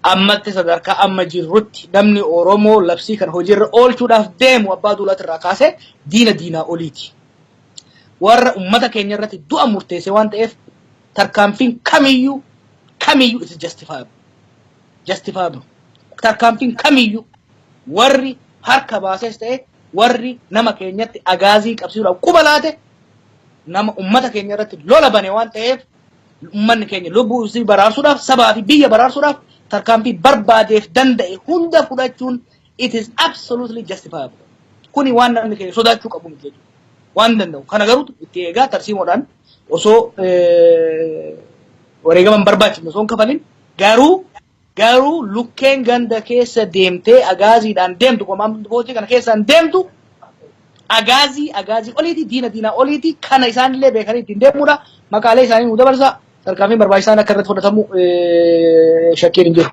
ammatti sadarkaa amma jirrutti namni Oromoo labsii kan hojiirra oolchuudhaaf deemu abbaa duulatti irraa kaasee diinaa oliiti. Warra ummata keenya irratti du'a murteesse waan ta'eef tarkaanfiin kamiyyuu is justifiable. Tarkaanfiin kamiyyuu warri harka baases ta'e warri nama keenyatti agaazii qabsiisuudhaaf quba laate nama ummata keenya irratti lola bane waan ta'eef ummanni keenya lubbuu isii baraarsuudhaaf sabaa fi biyya baraarsuudhaaf tarkaanfii barbaadeef danda'e hunda fudhachuun it is absolutely justifiable. Kuni waan namni keenya sodaachuu qabu miti jechuudha. Waan danda'u kana garuu itti eegaa tarsiimoodhaan osoo wareegaman barbaachifne osoo hin kafalin garuu lukkeen ganda keessa deemtee agaaziidhaan deemtu komaandoo poolisii kana keessaan deemtu agaazii oliiti diina oliiti kana isaanillee beekanii ittiin deemuudha maqaalee isaanii nu dabarsa tarkaanfiin barbaachisaan akka irratti fudhatamu shakkiin hin jiru.